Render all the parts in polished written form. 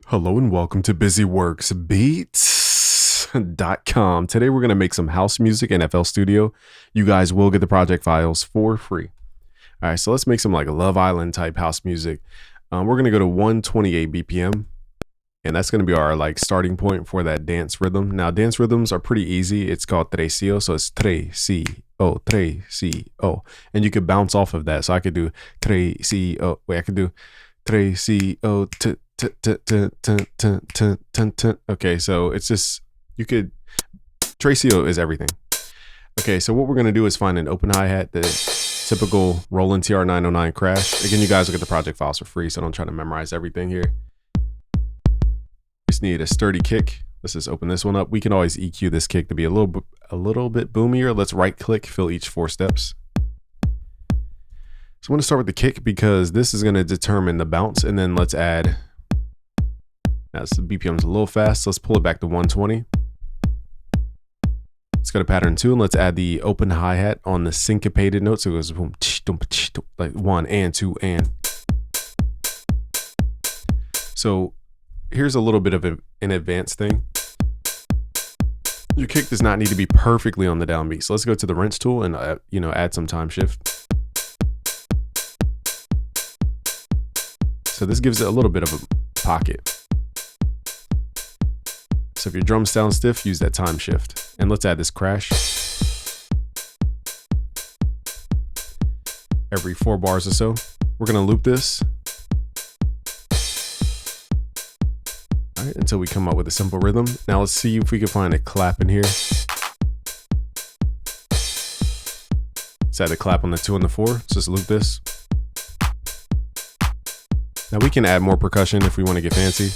Hello and welcome to busyworksbeats.com. Today we're going to make some house music in FL Studio. You guys will get the project files for free. All right, so let's make some like Love Island type house music. We're going to go to 128 BPM, and that's going to be our like starting point for that dance rhythm. Now, dance rhythms are pretty easy. It's called trecio, so it's trecio, trecio, and you could bounce off of that. So I could do trecio. Wait, I could do trecio. Okay, so it's just, you could, trecio is everything. Okay, so what we're gonna do is find an open hi-hat, the typical Roland TR-909 crash. Again, you guys will get the project files for free, so don't try to memorize everything here. Just need a sturdy kick. Let's just open this one up. We can always EQ this kick to be a little bit boomier. Let's right click, fill each 4 steps. So I'm gonna start with the kick because this is gonna determine the bounce, and then let's add. Now the BPM's a little fast, so let's pull it back to 120. Let's go to pattern 2 and let's add the open hi-hat on the syncopated note. So it goes boom, like 1 and 2 and. So here's a little bit of an advanced thing. Your kick does not need to be perfectly on the downbeat. So let's go to the wrench tool and add some time shift. So this gives it a little bit of a pocket. So if your drums sound stiff, use that time shift. And let's add this crash. Every 4 bars or so. We're gonna loop this. All right, until we come up with a simple rhythm. Now let's see if we can find a clap in here. Let's add a clap on the 2 and the 4. Let's just loop this. Now we can add more percussion if we want to get fancy.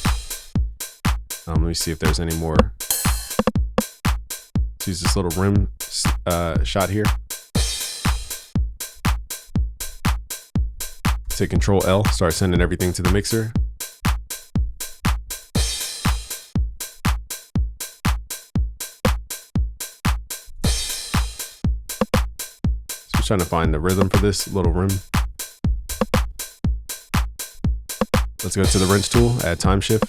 Let me see if there's any more. Let's use this little rim shot here. Take Control L, start sending everything to the mixer. So I'm trying to find the rhythm for this little rim. Let's go to the wrench tool, add time shift.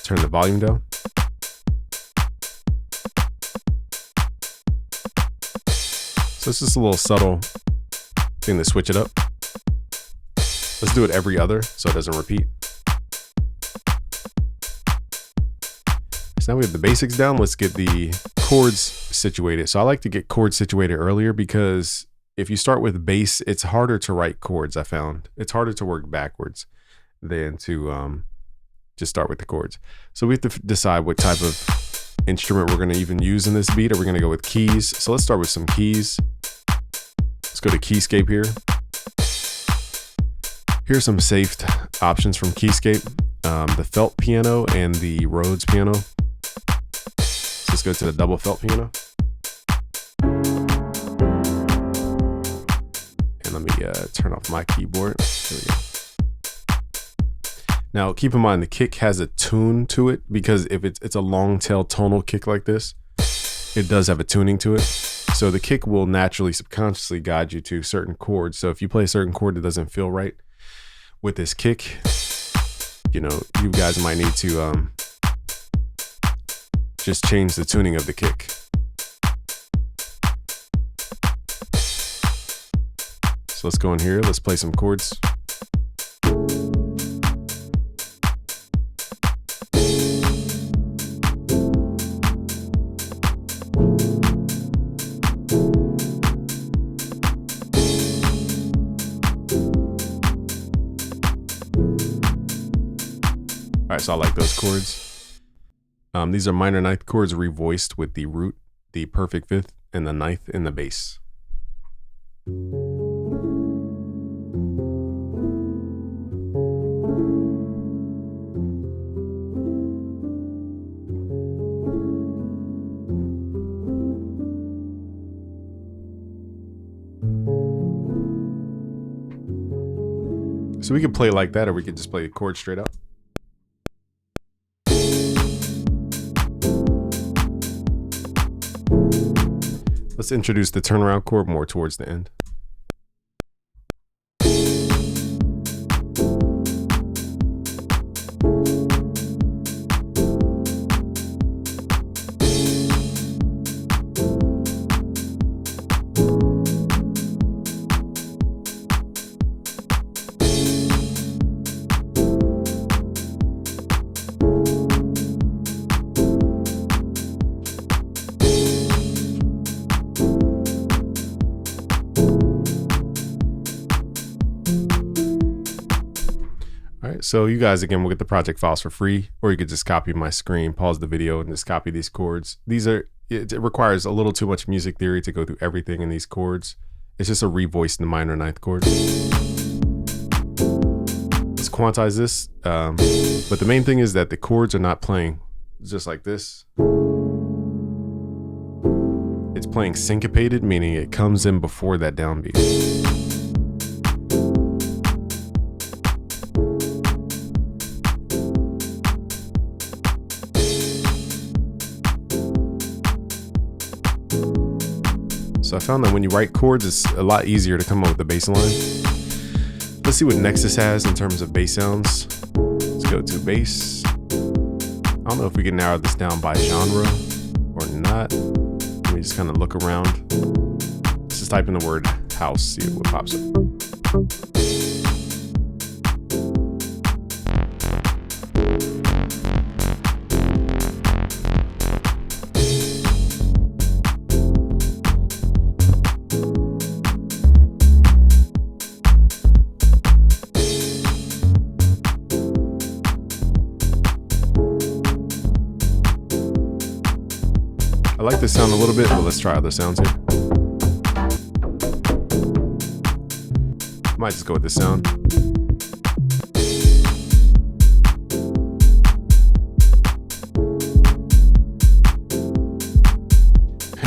Turn the volume down. So it's just a little subtle thing to switch it up. Let's do it every other so it doesn't repeat. So now we have the basics down. Let's get the chords situated. So I like to get chords situated earlier because if you start with bass, it's harder to write chords, I found. It's harder to work backwards than to just start with the chords. So we have to decide what type of instrument we're going to even use in this beat. Are we going to go with keys? So let's start with some keys. Let's go to Keyscape here. Here's some saved options from Keyscape. The felt piano and the Rhodes piano. So let's go to the double felt piano. And let me turn off my keyboard. There we go. Now, keep in mind the kick has a tune to it because if it's a long tail tonal kick like this, it does have a tuning to it. So the kick will naturally subconsciously guide you to certain chords. So if you play a certain chord that doesn't feel right with this kick, you guys might need to just change the tuning of the kick. So let's go in here, let's play some chords. All right, so I like those chords. These are minor ninth chords revoiced with the root, the perfect fifth, and the ninth in the bass. So we could play like that, or we could just play the chord straight up. Let's introduce the turnaround chord more towards the end. So you guys, again, will get the project files for free, or you could just copy my screen, pause the video, and just copy these chords. It requires a little too much music theory to go through everything in these chords. It's just a revoiced in the minor ninth chord. Let's quantize this. But the main thing is that the chords are not playing just like this. It's playing syncopated, meaning it comes in before that downbeat. So I found that when you write chords, it's a lot easier to come up with the bass line. Let's see what Nexus has in terms of bass sounds. Let's go to bass. I don't know if we can narrow this down by genre or not. Let me just kind of look around. Let's just type in the word house, see what pops up. I like this sound a little bit, but let's try other sounds here. Might just go with this sound.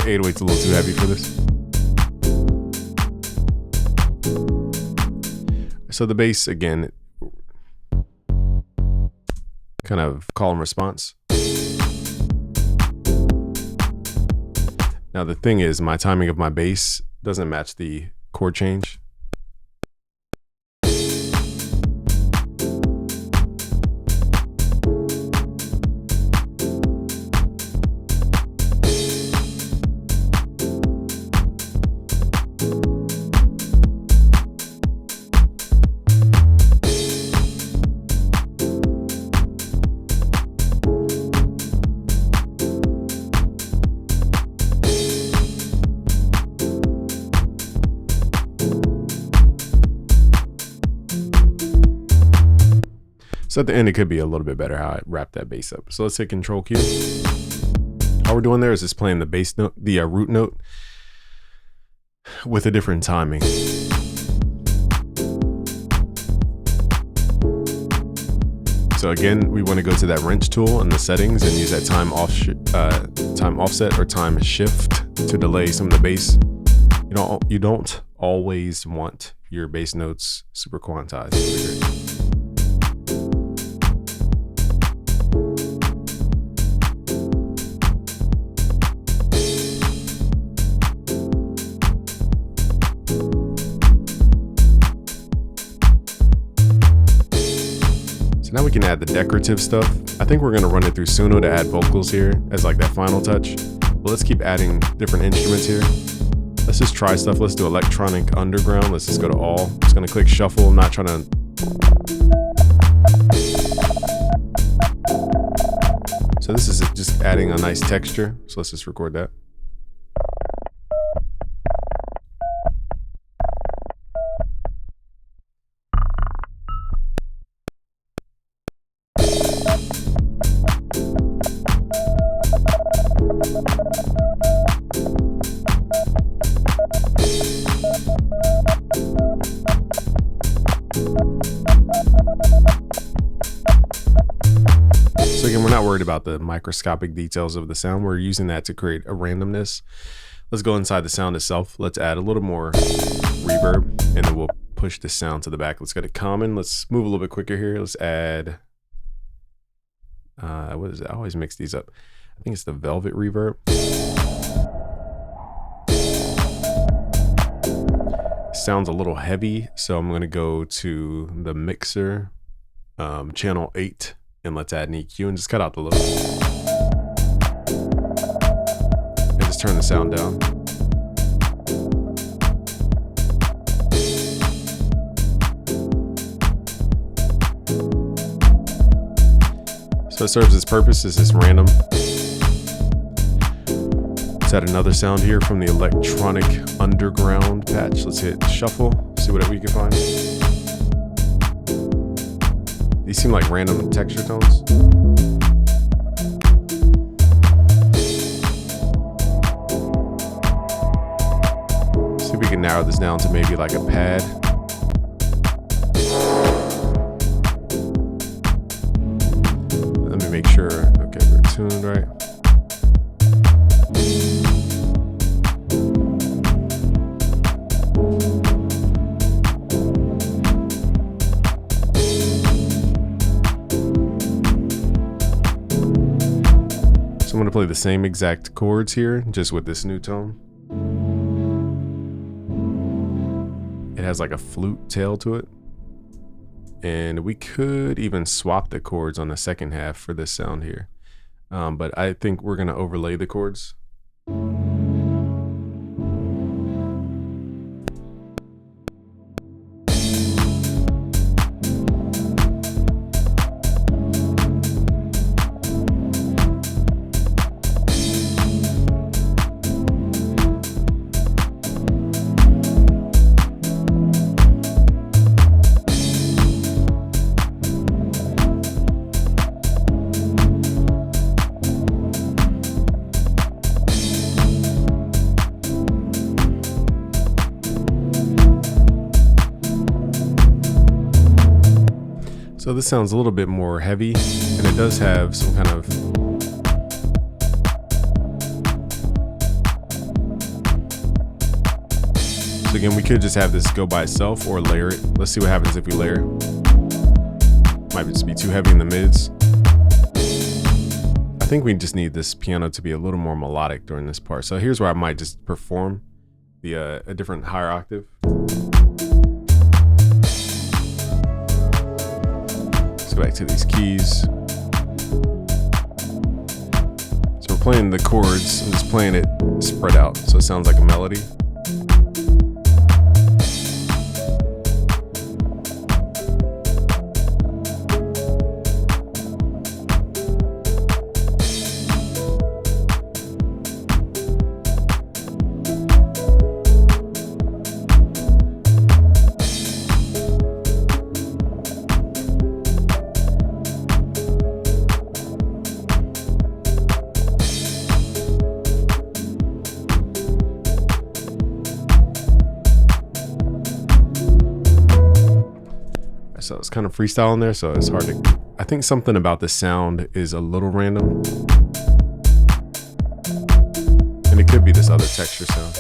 808's a little too heavy for this. So the bass, again, kind of call and response. Now the thing is, my timing of my bass doesn't match the chord change. So at the end, it could be a little bit better how I wrap that bass up. So let's hit Control Q. All we're doing there is just playing the bass note, the root note, with a different timing. So again, we want to go to that wrench tool in the settings and use that time offset or time shift to delay some of the bass. You don't always want your bass notes super quantized. So now we can add the decorative stuff. I think we're gonna run it through Suno to add vocals here as like that final touch. But let's keep adding different instruments here. Let's just try stuff. Let's do electronic underground. Let's just go to all. I'm just gonna click shuffle. I'm not trying to. So this is just adding a nice texture. So let's just record that. So again, we're not worried about the microscopic details of the sound. We're using that to create a randomness. Let's go inside the sound itself. Let's add a little more reverb, and then we'll push the sound to the back. Let's go to common. Let's move a little bit quicker here. Let's add, what is it? I always mix these up. I think it's the velvet reverb. Sounds a little heavy, so I'm going to go to the mixer, channel 8, and let's add an EQ and just cut out the low. And just turn the sound down. So it serves its purpose. It's just random. Let's add another sound here from the electronic underground patch. Let's hit shuffle, see what we can find. These seem like random texture tones. See if we can narrow this down to maybe like a pad. Let me make sure, okay, we're tuned right. So I'm going to play the same exact chords here, just with this new tone. It has like a flute tail to it. And we could even swap the chords on the second half for this sound here. But I think we're going to overlay the chords. So this sounds a little bit more heavy, and it does have some kind of so again, we could just have this go by itself or layer it. Let's see what happens if we layer. Might just be too heavy in the mids. I think we just need this piano to be a little more melodic during this part. So here's where I might just perform the a different higher octave. Back to these keys. So we're playing the chords. I'm just playing it spread out so it sounds like a melody. So it's kind of freestyle in there, so it's hard to, I think something about the sound is a little random. And it could be this other texture sound.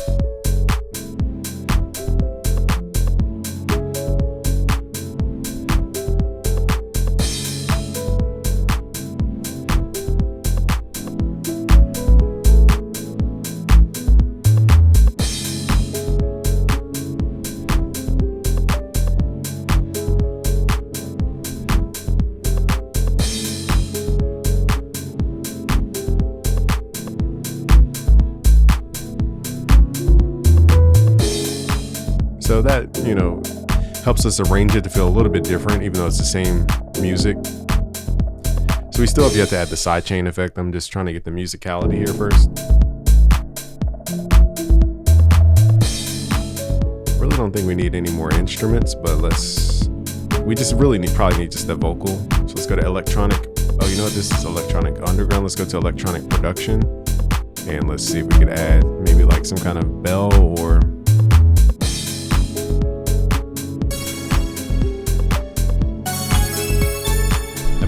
So that, you know, helps us arrange it to feel a little bit different, even though it's the same music. So we still have yet to add the sidechain effect. I'm just trying to get the musicality here first. Really don't think we need any more instruments, but we just really probably need just the vocal. So let's go to electronic. Oh, you know what? This is electronic underground. Let's go to electronic production. And let's see if we could add maybe like some kind of bell or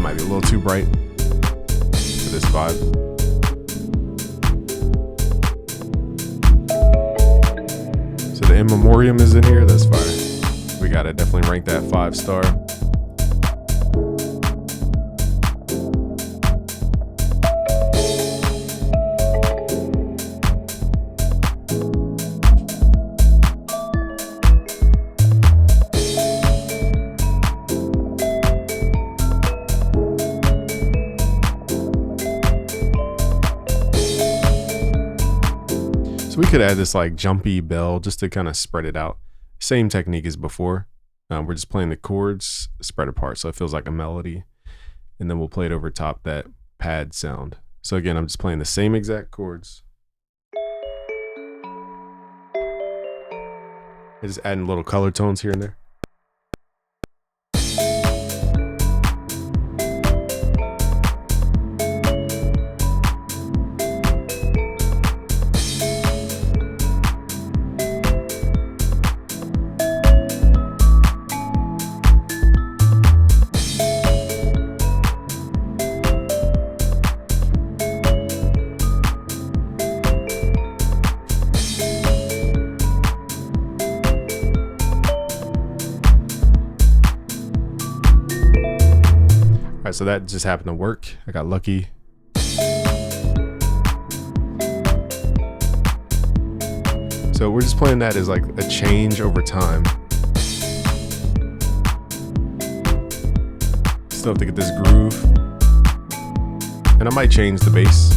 might be a little too bright for this vibe. So the in memoriam is in here, that's fire. We gotta definitely rank that 5-star. So we could add this like jumpy bell just to kind of spread it out. Same technique as before. We're just playing the chords spread apart, so it feels like a melody. And then we'll play it over top that pad sound. So again, I'm just playing the same exact chords. And just adding little color tones here and there. So that just happened to work. I got lucky. So we're just playing that as like a change over time. Still have to get this groove. And I might change the bass.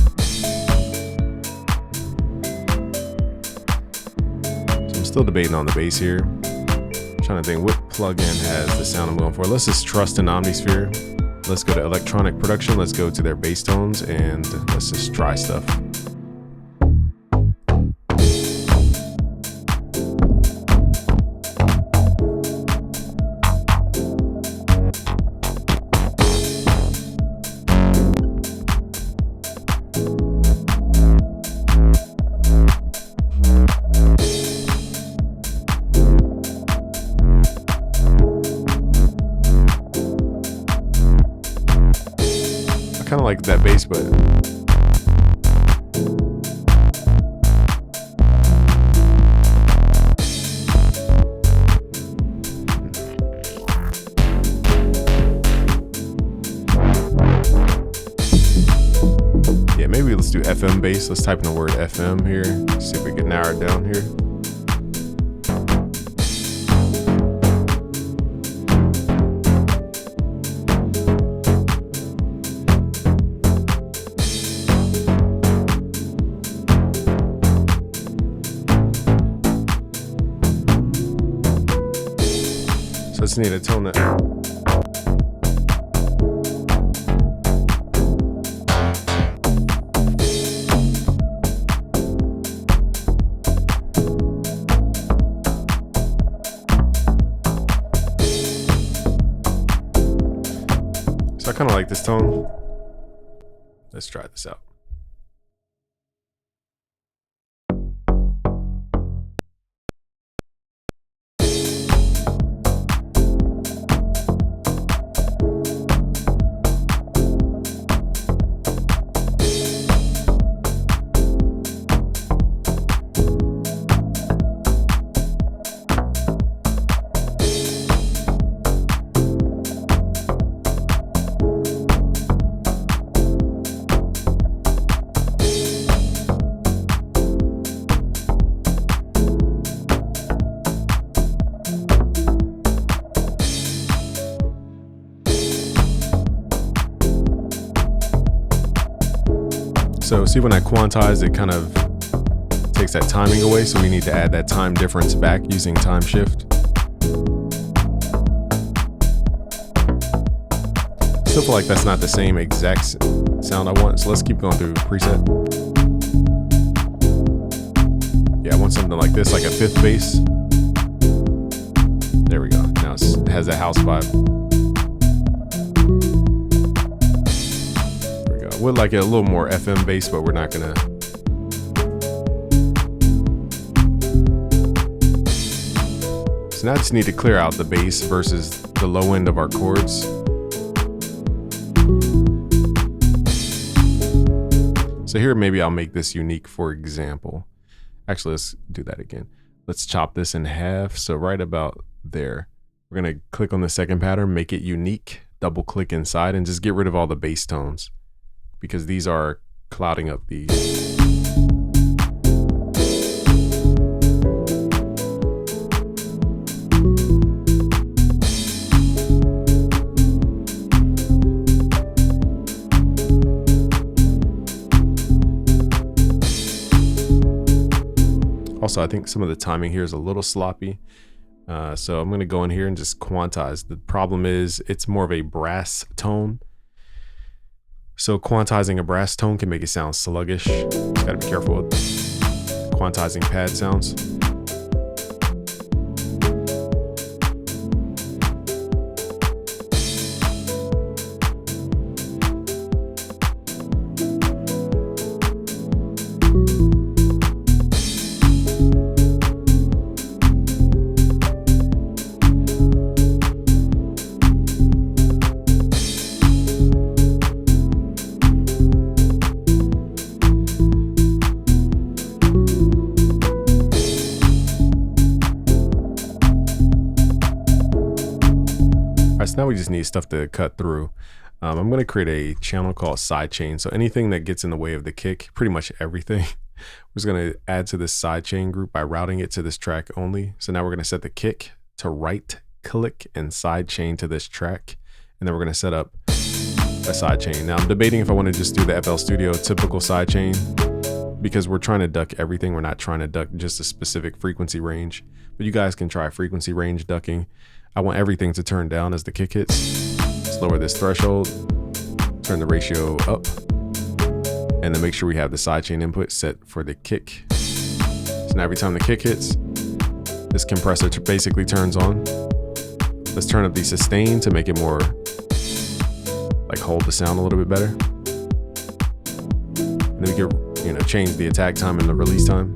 So I'm still debating on the bass here. I'm trying to think what plugin has the sound I'm going for. Let's just trust in Omnisphere. Let's go to electronic production. Let's go to their bass tones and let's just try stuff. Kind of like that bass, but yeah, maybe let's do FM bass. Let's type in the word FM here. See if we can narrow it down here. Just need to tone that. So I kind of like this tone. Let's try this out. So see, when I quantize, it kind of takes that timing away, so we need to add that time difference back using time shift. Still feel like that's not the same exact sound I want, so let's keep going through preset. Yeah, I want something like this, like a fifth bass. There we go. Now it has that house vibe. Would like it a little more FM bass, but we're not gonna. So now I just need to clear out the bass versus the low end of our chords. So here, maybe I'll make this unique, for example. Actually, let's do that again. Let's chop this in half. So right about there, we're gonna click on the second pattern, make it unique, double click inside, and just get rid of all the bass tones, because these are clouding up the. Also, I think some of the timing here is a little sloppy. So I'm gonna go in here and just quantize. The problem is it's more of a brass tone. So quantizing a brass tone can make it sound sluggish. Just gotta be careful with quantizing pad sounds. So now we just need stuff to cut through. I'm going to create a channel called Sidechain. So anything that gets in the way of the kick, pretty much everything, we're just going to add to this Sidechain group by routing it to this track only. So now we're going to set the kick to right click and sidechain to this track. And then we're going to set up a sidechain. Now I'm debating if I want to just do the FL Studio typical sidechain, because we're trying to duck everything. We're not trying to duck just a specific frequency range, but you guys can try frequency range ducking. I want everything to turn down as the kick hits. Let's lower this threshold, turn the ratio up, and then make sure we have the sidechain input set for the kick. So now every time the kick hits, this compressor basically turns on. Let's turn up the sustain to make it more, like, hold the sound a little bit better. And then we can, change the attack time and the release time.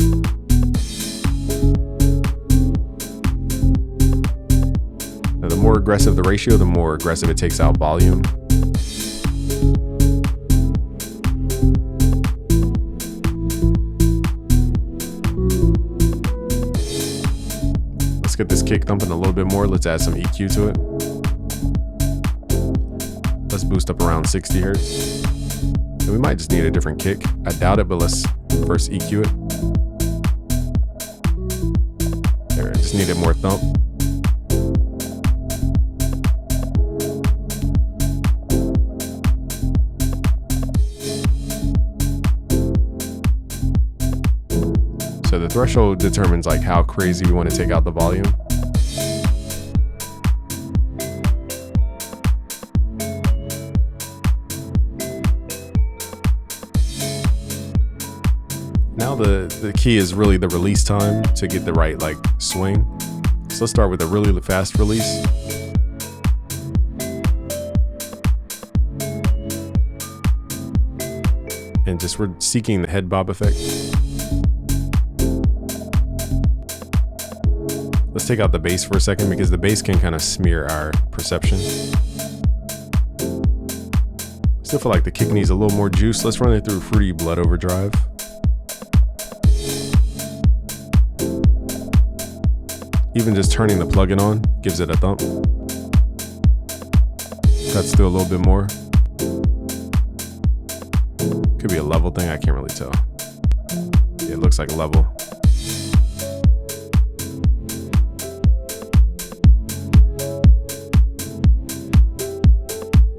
Now, the more aggressive the ratio, the more aggressive it takes out volume. Let's get this kick thumping a little bit more. Let's add some EQ to it. Let's boost up around 60 hertz. And we might just need a different kick. I doubt it, but let's first EQ it. There, I just needed more thump. So the threshold determines like how crazy we want to take out the volume. Now the key is really the release time to get the right like swing. So let's start with a really fast release. And just we're seeking the head bob effect. Let's take out the bass for a second because the bass can kind of smear our perception. Still feel like the kick needs a little more juice. Let's run it through Fruity Blood Overdrive. Even just turning the plugin on gives it a thump. Cuts through a little bit more. Could be a level thing, I can't really tell. Yeah, it looks like level.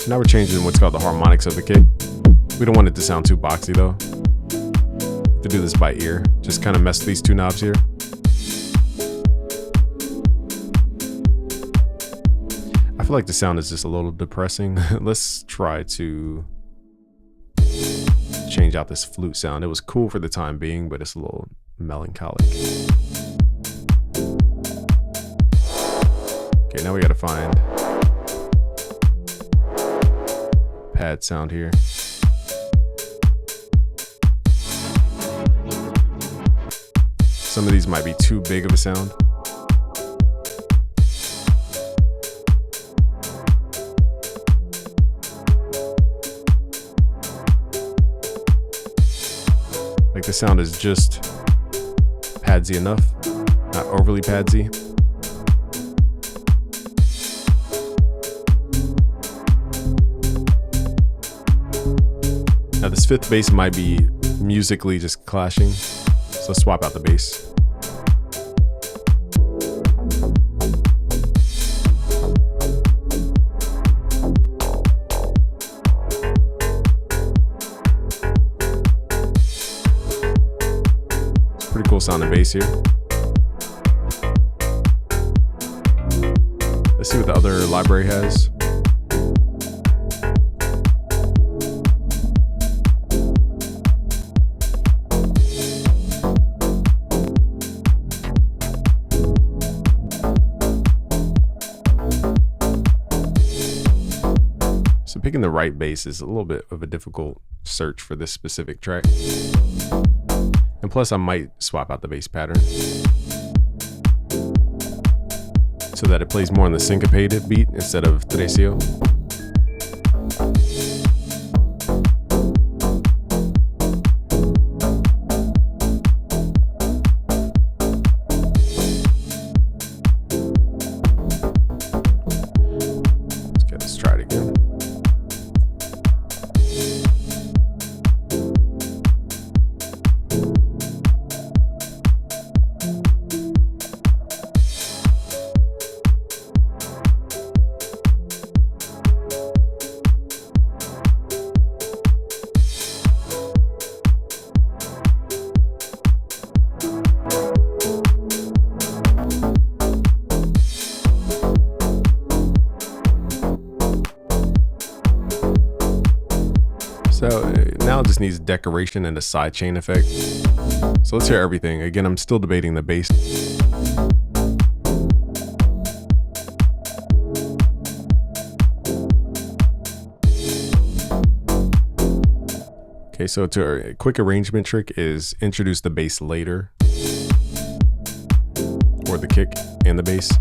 Now we're changing what's called the harmonics of the kick. We don't want it to sound too boxy though. To do this by ear, just kind of mess these two knobs here. I feel like the sound is just a little depressing. Let's try to change out this flute sound. It was cool for the time being, but it's a little melancholic. Okay, now we gotta find pad sound here. Some of these might be too big of a sound. Like the sound is just padsy enough, not overly padsy. Now this fifth bass might be musically just clashing, so let's swap out the bass. It's a pretty cool sounding bass here. Let's see what the other library has. So picking the right bass is a little bit of a difficult search for this specific track. And plus I might swap out the bass pattern so that it plays more on the syncopated beat instead of trecio. Let's try it again. So now it just needs decoration and a sidechain effect. So let's hear everything. Again, I'm still debating the bass. Okay, so a quick arrangement trick is introduce the bass later, or the kick and the bass.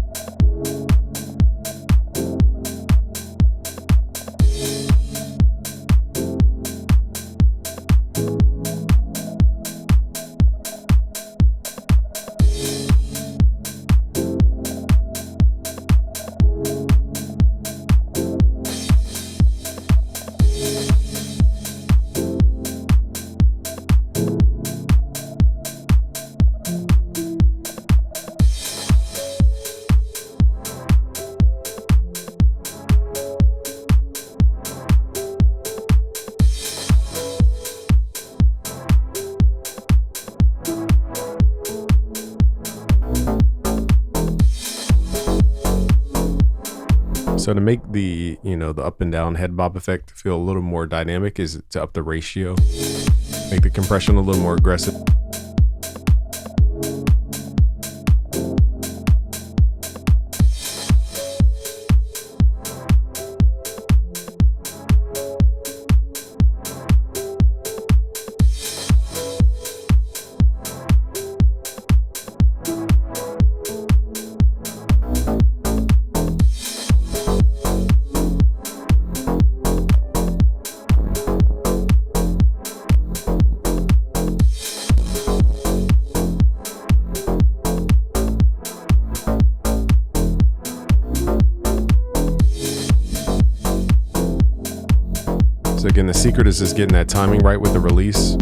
So to make the up and down head bob effect feel a little more dynamic is to up the ratio, make the compression a little more aggressive. So again, the secret is just getting that timing right with the release.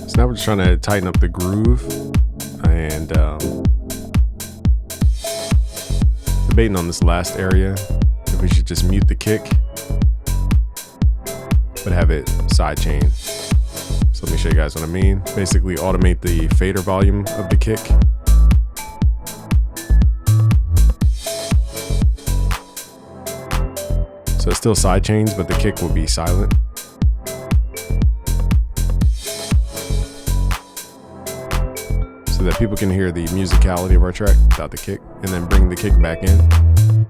So now we're just trying to tighten up the groove and debating on this last area if we should just mute the kick but have it sidechain. So let me show you guys what I mean. Basically automate the fader volume of the kick. So it's still sidechains, but the kick will be silent. So that people can hear the musicality of our track without the kick, and then bring the kick back in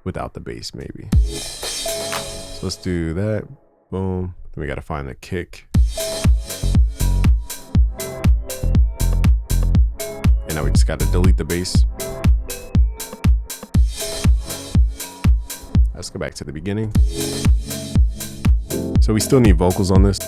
without the bass maybe. So let's do that. Boom. Then we got to find the kick. And now we just got to delete the bass. Let's go back to the beginning. So we still need vocals on this.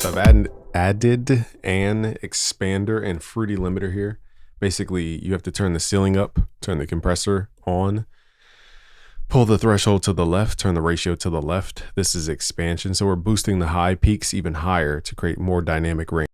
I've added an expander and fruity limiter here. Basically, you have to turn the ceiling up, turn the compressor on, pull the threshold to the left, turn the ratio to the left. This is expansion, so we're boosting the high peaks even higher to create more dynamic range.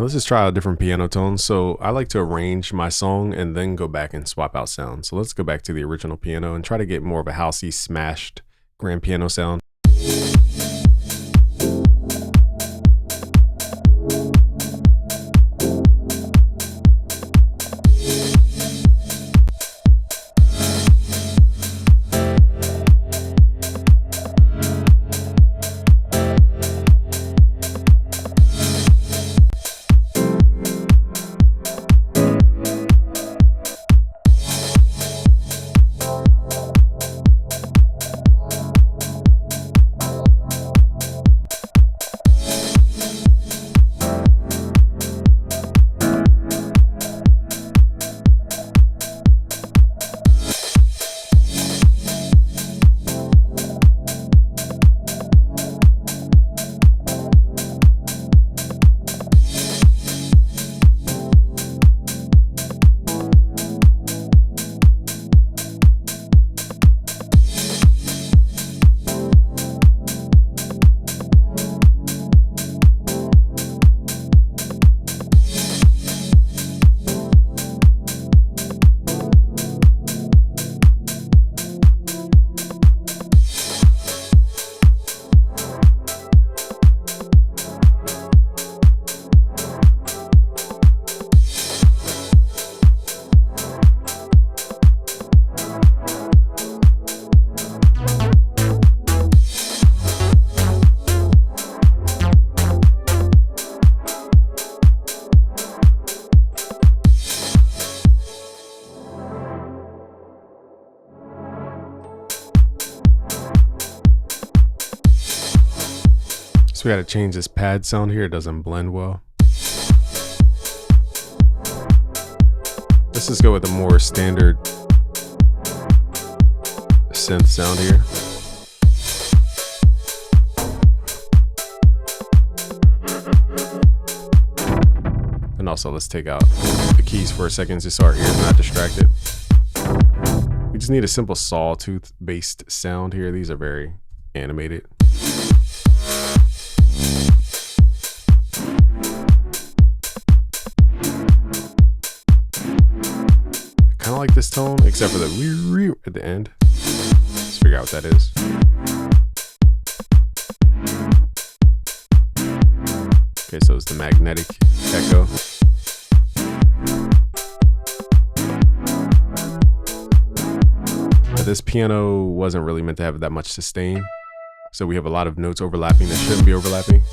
Now let's just try out different piano tones. So I like to arrange my song and then go back and swap out sounds. So let's go back to the original piano and try to get more of a housey, smashed grand piano sound. So we got to change this pad sound here. It doesn't blend well. Let's just go with a more standard synth sound here. And also let's take out the keys for a second just so our ears not distracted. We just need a simple sawtooth based sound here. These are very animated. Kind of like this tone, except for the at the end. Let's figure out what that is. Okay, so it's the magnetic echo. But this piano wasn't really meant to have that much sustain, so we have a lot of notes overlapping that shouldn't be overlapping.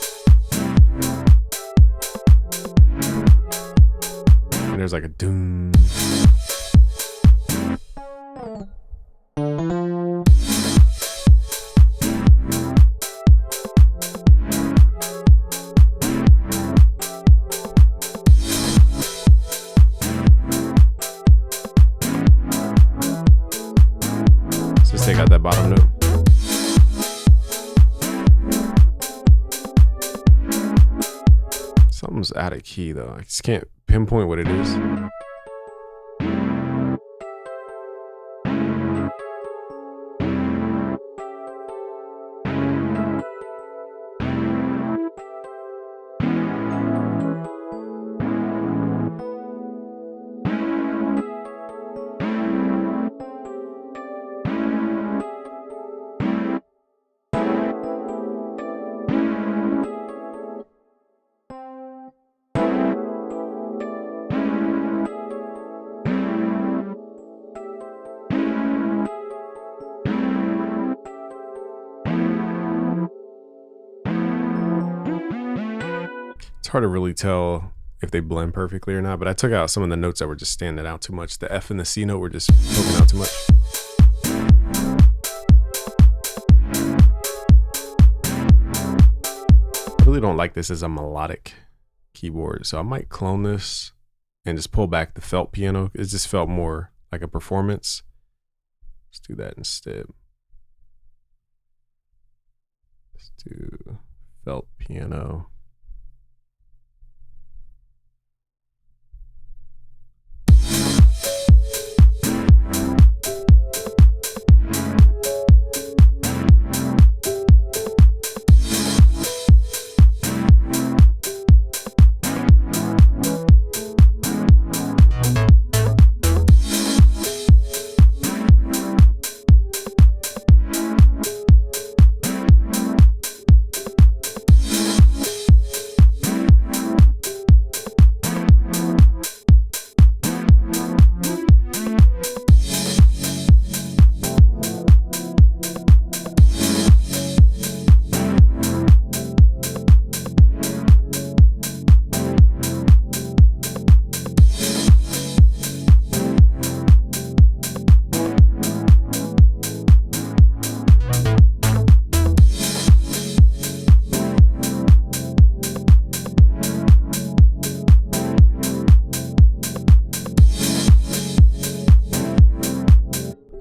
And there's like a doom. Take out that bottom note. Something's out of key though. I just can't pinpoint what it is. It's hard to really tell if they blend perfectly or not, but I took out some of the notes that were just standing out too much. The F and the C note were just poking out too much. I really don't like this as a melodic keyboard, so I might clone this and just pull back the felt piano. It just felt more like a performance. Let's do that instead. Let's do felt piano.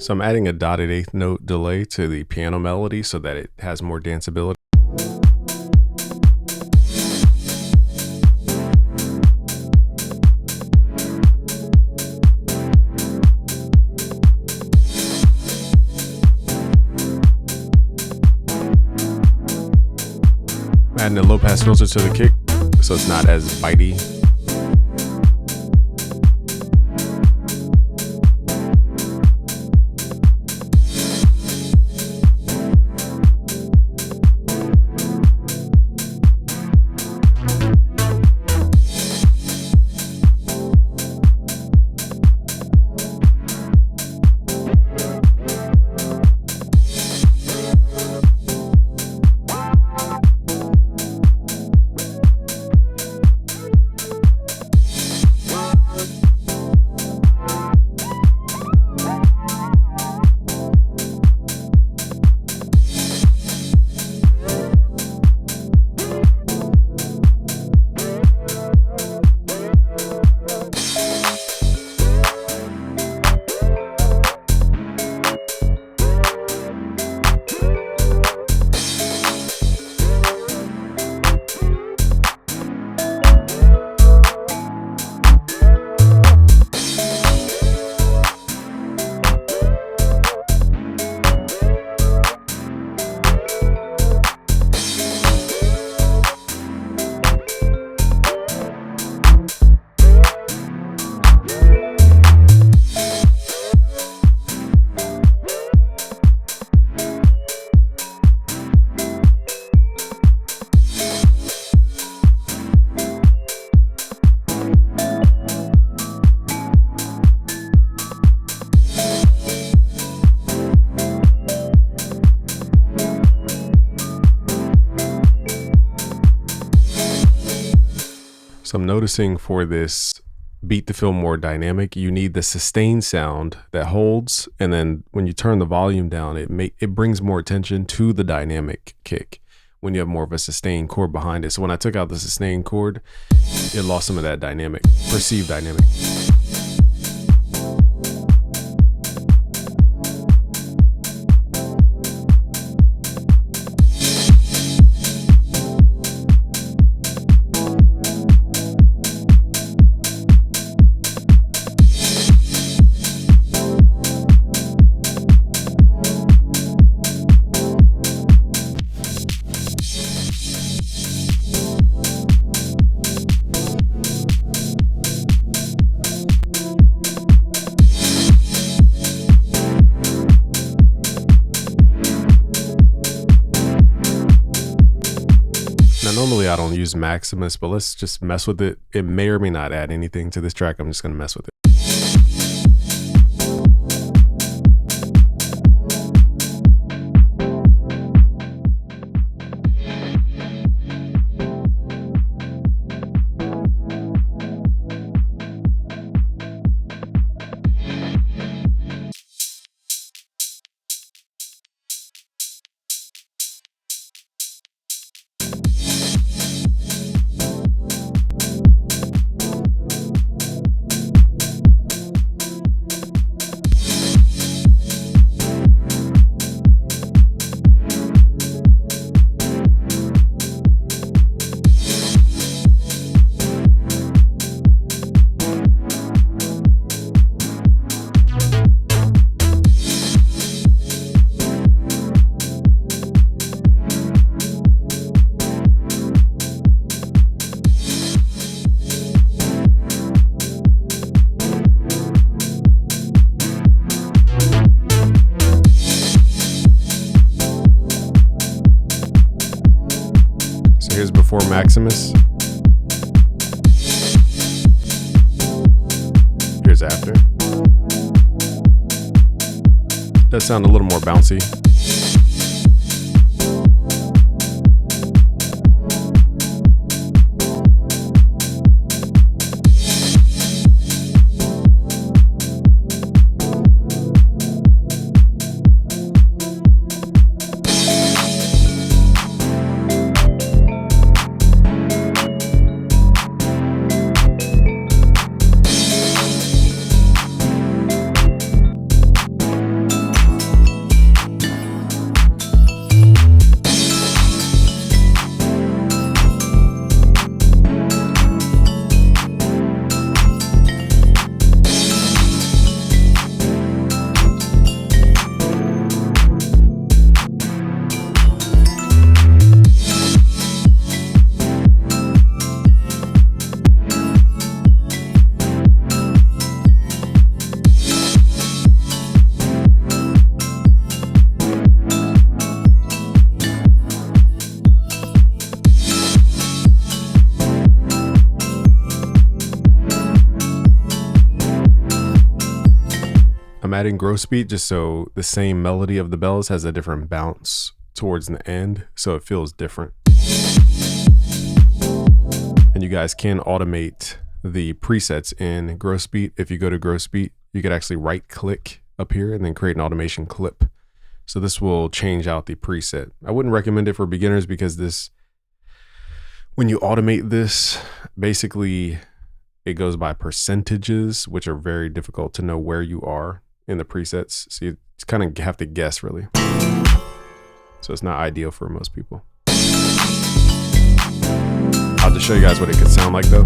So I'm adding a dotted eighth note delay to the piano melody so that it has more danceability. Adding a low pass filter to the kick so it's not as bitey. So I'm noticing for this beat to feel more dynamic, you need the sustain sound that holds, and then when you turn the volume down, it brings more attention to the dynamic kick when you have more of a sustained chord behind it. So when I took out the sustained chord, it lost some of that dynamic, perceived dynamic. Normally I don't use Maximus, but let's just mess with it. It may or may not add anything to this track. I'm just going to mess with it. Here's before Maximus. Here's after. Does sound a little more bouncy. adding growth speed just so the same melody of the bells has a different bounce towards the end, so it feels different. And you guys can automate the presets in growth speed. If you go to growth speed, you could actually right click up here and then create an automation clip. So this will change out the preset. I wouldn't recommend it for beginners because this, when you automate this, basically it goes by percentages, which are very difficult to know where you are in the presets. So you kind of have to guess really. So it's not ideal for most people. I'll just show you guys what it could sound like though.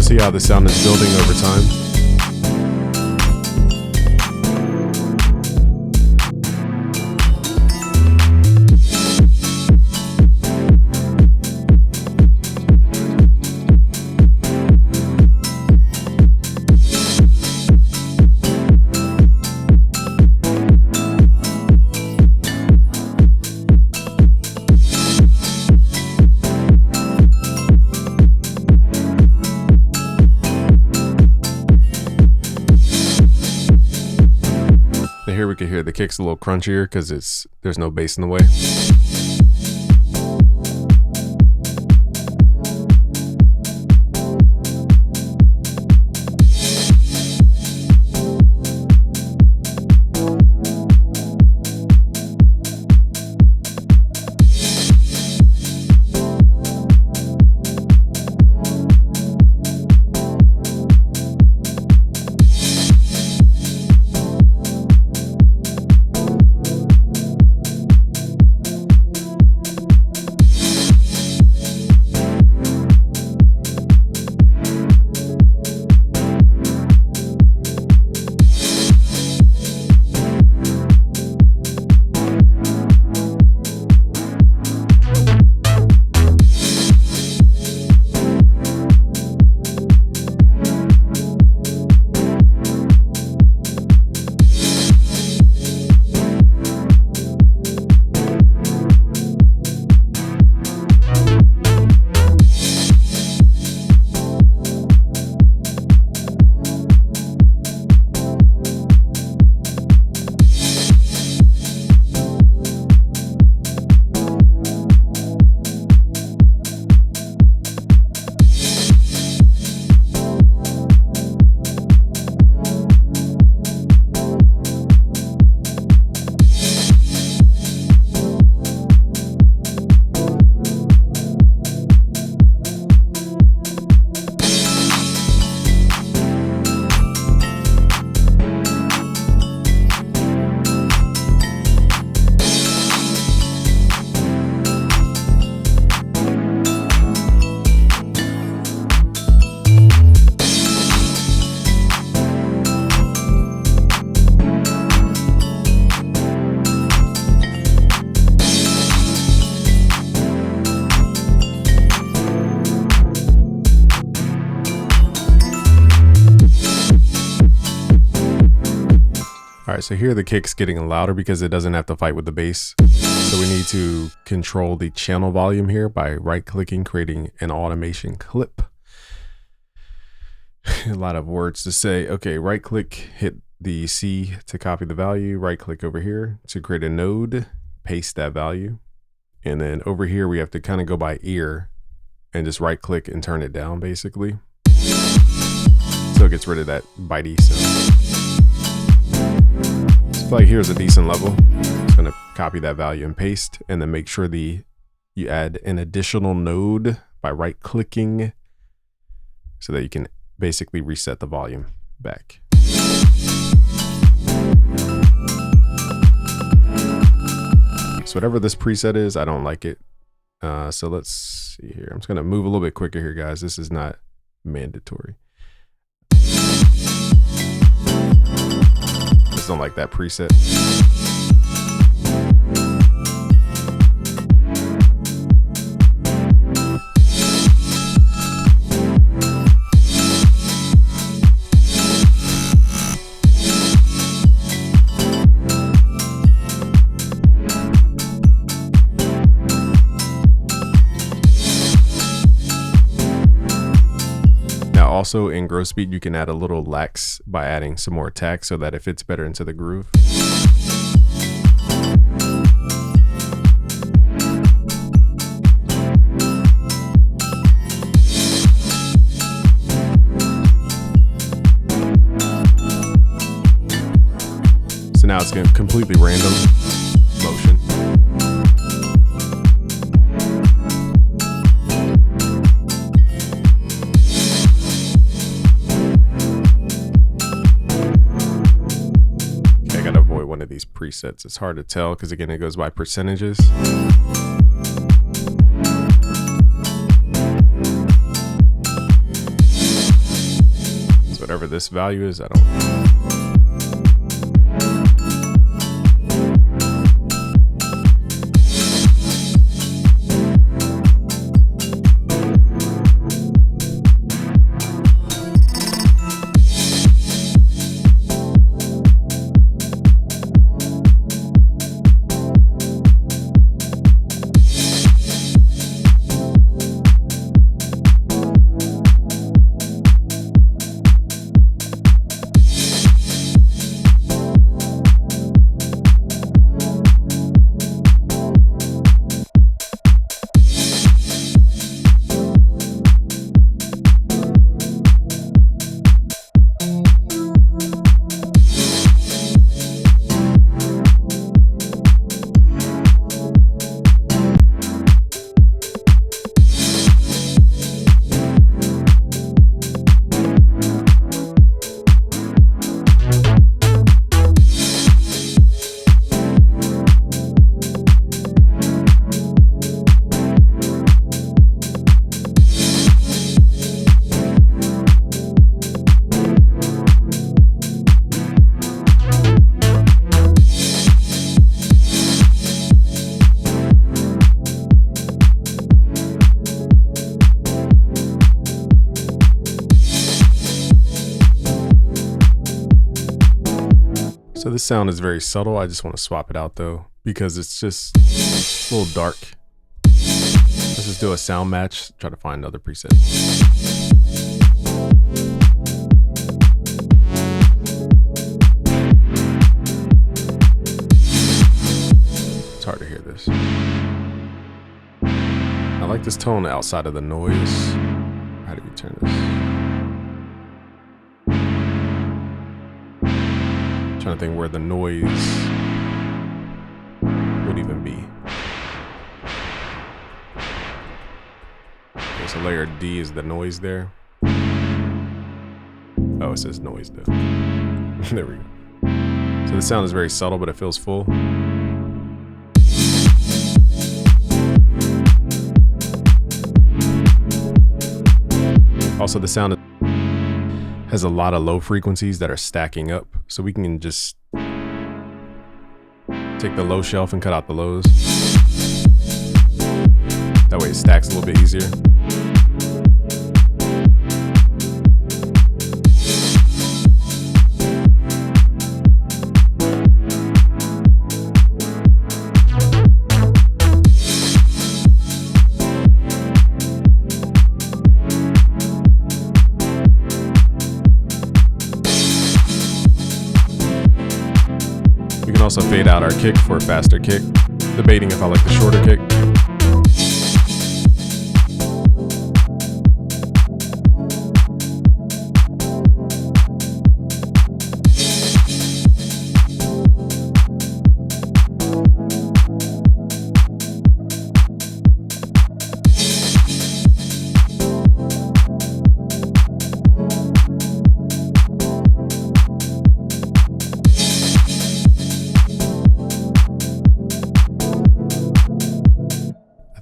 See how the sound is building over time. Here we can hear the kicks a little crunchier because there's no bass in the way. All right, so here the kick's getting louder because it doesn't have to fight with the bass. So we need to control the channel volume here by right-clicking, creating an automation clip. A lot of words to say. Okay, right-click, hit the C to copy the value, right-click over here to create a node, paste that value. And then over here, we have to kind of go by ear and just right-click and turn it down, basically. So it gets rid of that bitey sound. So like here's a decent level. I'm just gonna copy that value and paste, and then make sure you add an additional node by right clicking so that you can basically reset the volume back. So whatever this preset is, I don't like it. So let's see here. I'm just gonna move a little bit quicker here, guys. This is not mandatory. Just don't like that preset. Also in groove speed, you can add a little lax by adding some more attack so that it fits better into the groove. So now it's going to completely random motion. These presets, it's hard to tell because again it goes by percentages. So whatever this value is, I don't know. So this sound is very subtle. I just want to swap it out though, because it's just a little dark. Let's just do a sound match, try to find another preset. It's hard to hear this. I like this tone outside of the noise. How do you turn this? Trying to think where the noise would even be. Okay, so layer D is the noise there. Oh, it says noise though. There we go. So the sound is very subtle, but it feels full. Also, the sound has a lot of low frequencies that are stacking up, so we can just take the low shelf and cut out the lows. That way it stacks a little bit easier. Also fade out our kick for a faster kick. Debating if I like the shorter kick.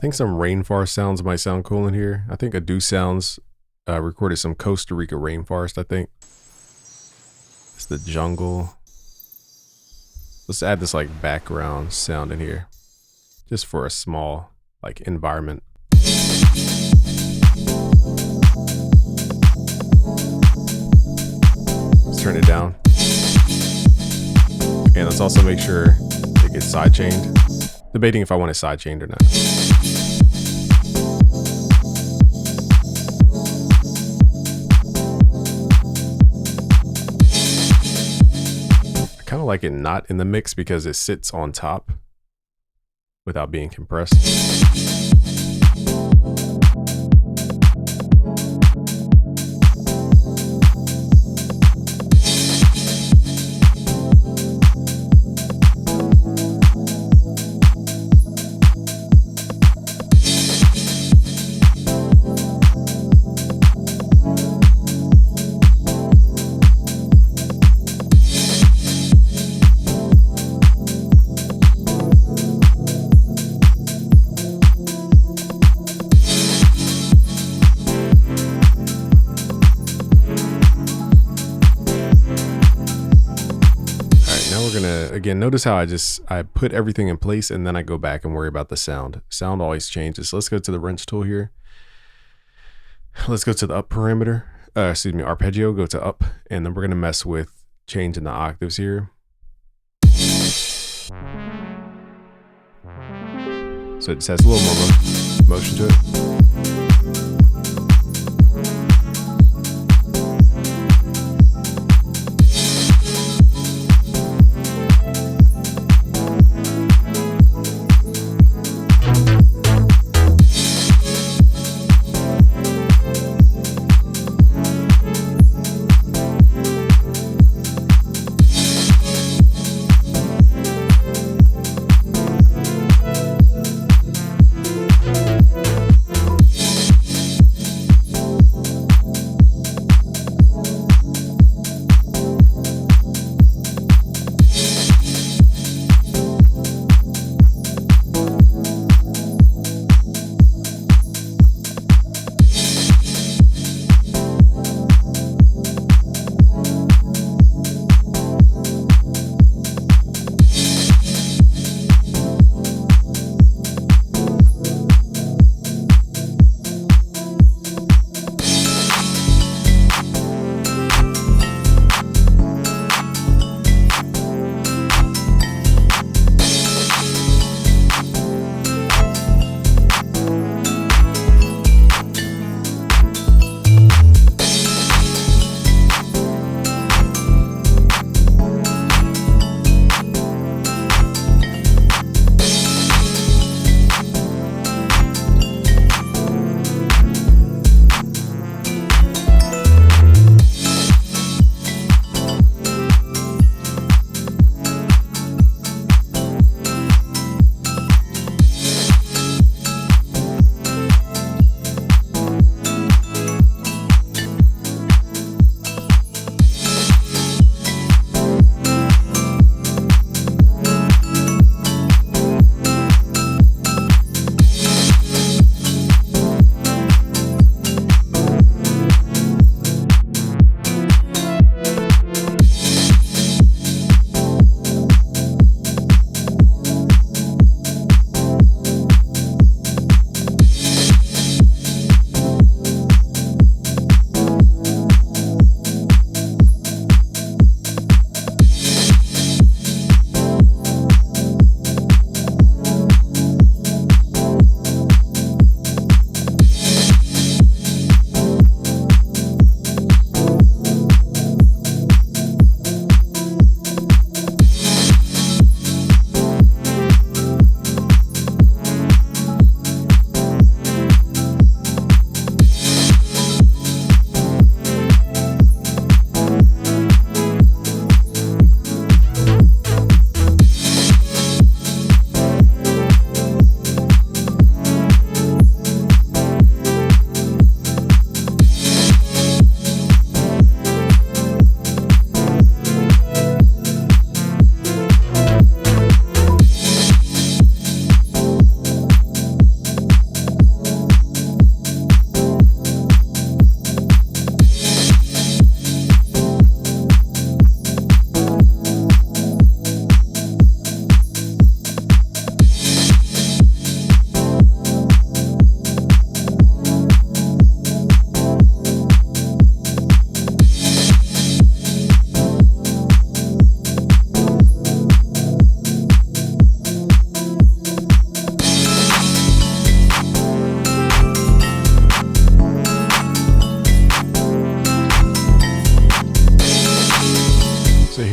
think some rainforest sounds might sound cool in here. I think Adu Sounds recorded some Costa Rica rainforest, I think. It's the jungle. Let's add this like background sound in here, just for a small like environment. Let's turn it down. And let's also make sure it gets sidechained. Debating if I want it sidechained or not. I kind of like it not in the mix because it sits on top without being compressed. Again, notice how I put everything in place and then I go back and worry about the sound. Sound always changes. So let's go to the wrench tool here. Let's go to the up parameter, arpeggio, go to up, and then we're gonna mess with changing the octaves here. So it just has a little more motion to it.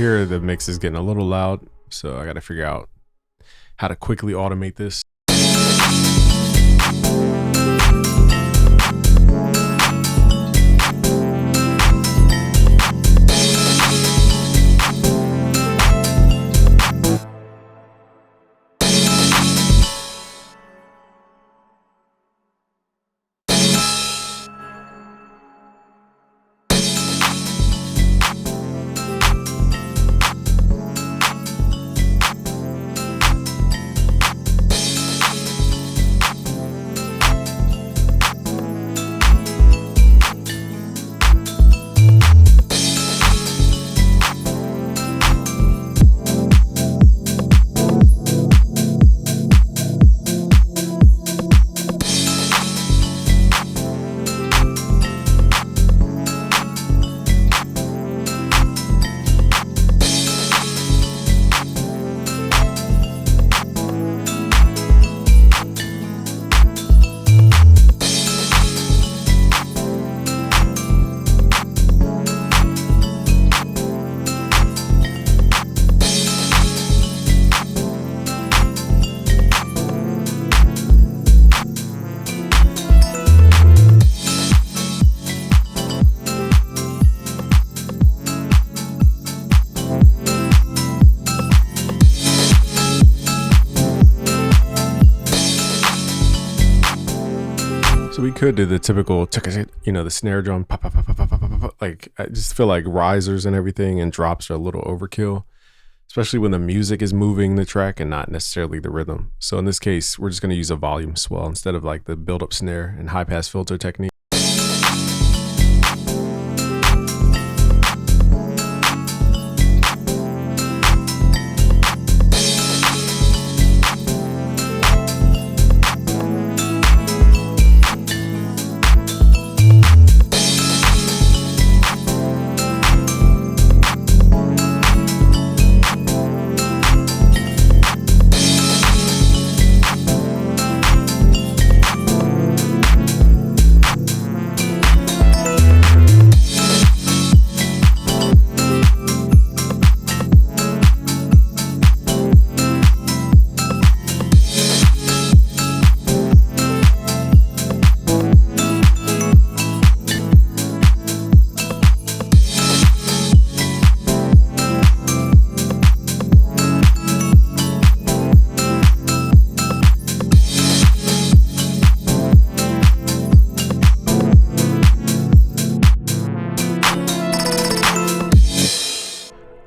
hear the mix is getting a little loud, so I got to figure out how to quickly automate this. So we could do the typical, you know, the snare drum, pop, pop, pop, pop, pop, pop, pop. Like, I just feel like risers and everything and drops are a little overkill, especially when the music is moving the track and not necessarily the rhythm. So in this case, we're just going to use a volume swell instead of like the build-up snare and high-pass filter technique.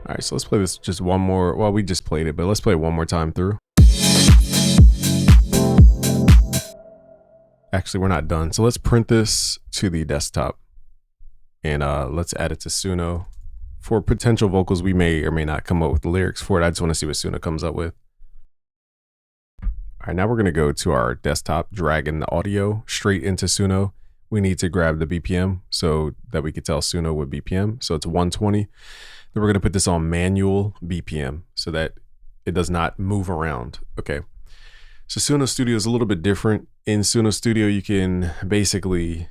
All right, so let's play this just one more. Well, we just played it, but let's play it one more time through. Actually, we're not done. So let's print this to the desktop and let's add it to Suno. For potential vocals, we may or may not come up with the lyrics for it. I just want to see what Suno comes up with. All right, now we're going to go to our desktop, dragging the audio straight into Suno. We need to grab the BPM so that we could tell Suno what BPM. So it's 120. Then we're going to put this on manual BPM so that it does not move around. Okay. So Suno Studio is a little bit different. In Suno Studio, you can basically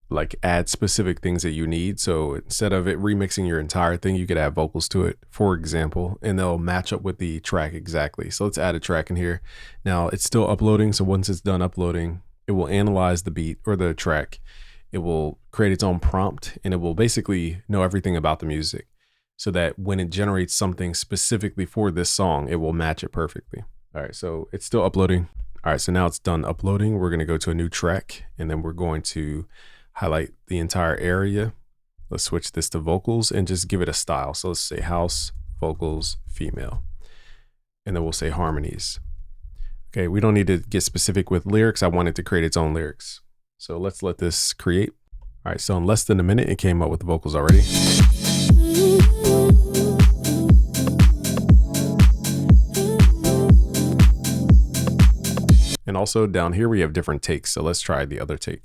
like add specific things that you need. So instead of it remixing your entire thing, you could add vocals to it, for example, and they'll match up with the track exactly. So let's add a track in here. Now it's still uploading. So once it's done uploading, it will analyze the beat or the track. It will create its own prompt and it will basically know everything about the music so that when it generates something specifically for this song, it will match it perfectly. All right, so it's still uploading. All right, so now it's done uploading. We're gonna go to a new track and then we're going to highlight the entire area. Let's switch this to vocals and just give it a style. So let's say house, vocals, female, and then we'll say harmonies. Okay, we don't need to get specific with lyrics. I want it to create its own lyrics. So let's let this create. All right, so in less than a minute, it came up with the vocals already. And also down here, we have different takes. So let's try the other take.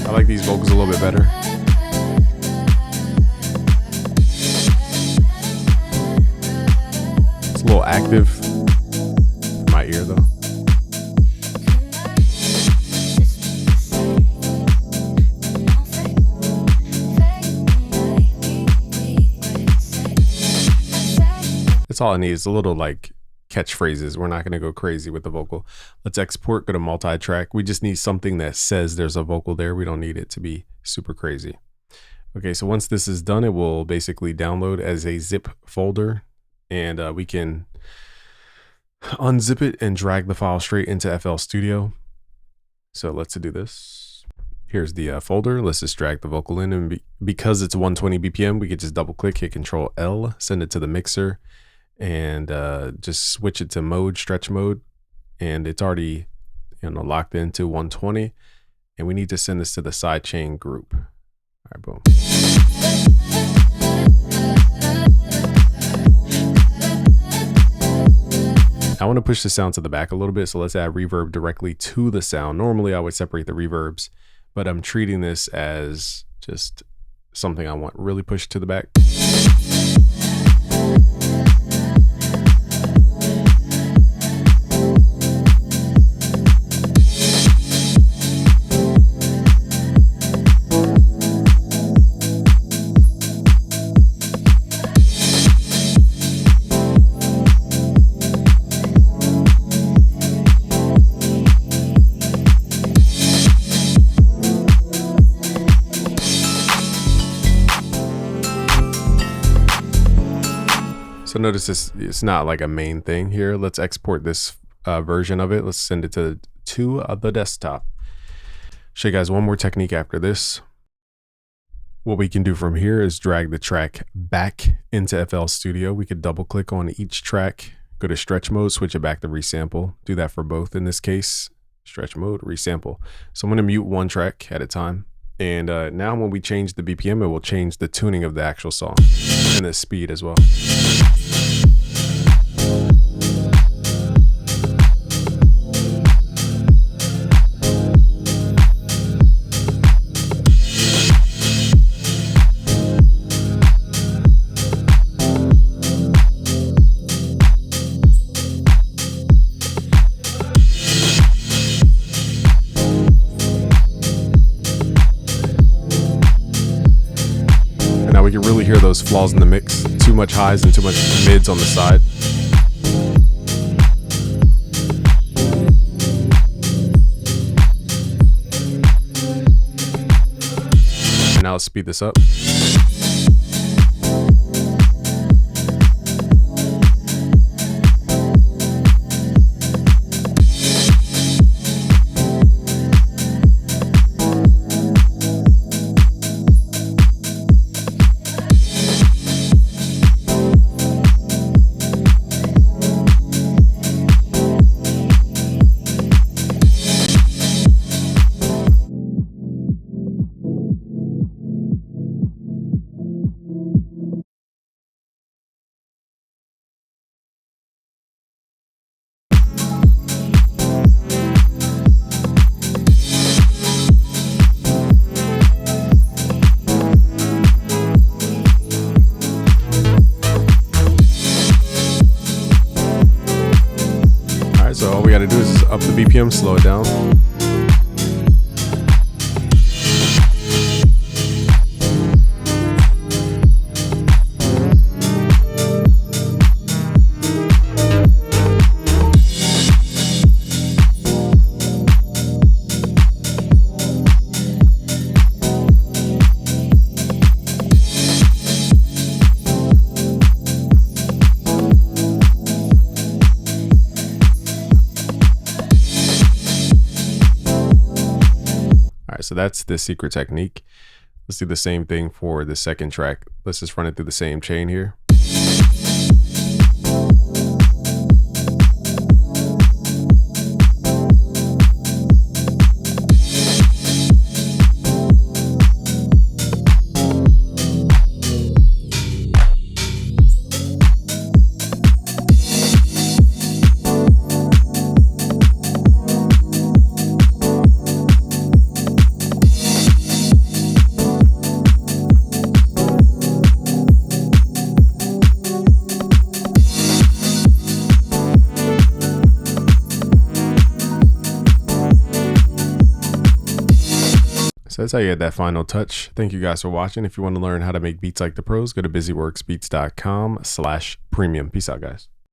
I like these vocals a little bit better. It's a little active for my ear though. That's all I need is a little like catchphrases. We're not going to go crazy with the vocal. Let's export, go to multi-track. We just need something that says there's a vocal there. We don't need it to be super crazy. Okay, so once this is done, it will basically download as a zip folder, and we can unzip it and drag the file straight into FL Studio. So let's do this. Here's the folder. Let's just drag the vocal in, and because it's 120 BPM, we could just double click, hit Control L, send it to the mixer, and just switch it to mode, stretch mode, and it's already locked into 120. And we need to send this to the Sidechain group. All right, boom. I want to push the sound to the back a little bit, so let's add reverb directly to the sound. Normally, I would separate the reverbs, but I'm treating this as just something I want really pushed to the back. So notice this, it's not like a main thing here. Let's export this version of it. Let's send it to the desktop. Show you guys one more technique after this. What we can do from here is drag the track back into FL Studio. We could double click on each track, go to stretch mode, switch it back to resample. Do that for both in this case. Stretch mode, resample. So I'm going to mute one track at a time. And now when we change the BPM, it will change the tuning of the actual song and the speed as well. We can really hear those flaws in the mix. Too much highs and too much mids on the side. And now let's speed this up. So all we got to do is up the BPM, slow it down. So that's the secret technique. Let's do the same thing for the second track. Let's just run it through the same chain here. So that's how you add that final touch. Thank you guys for watching. If you want to learn how to make beats like the pros, go to busyworksbeats.com/premium. Peace out, guys.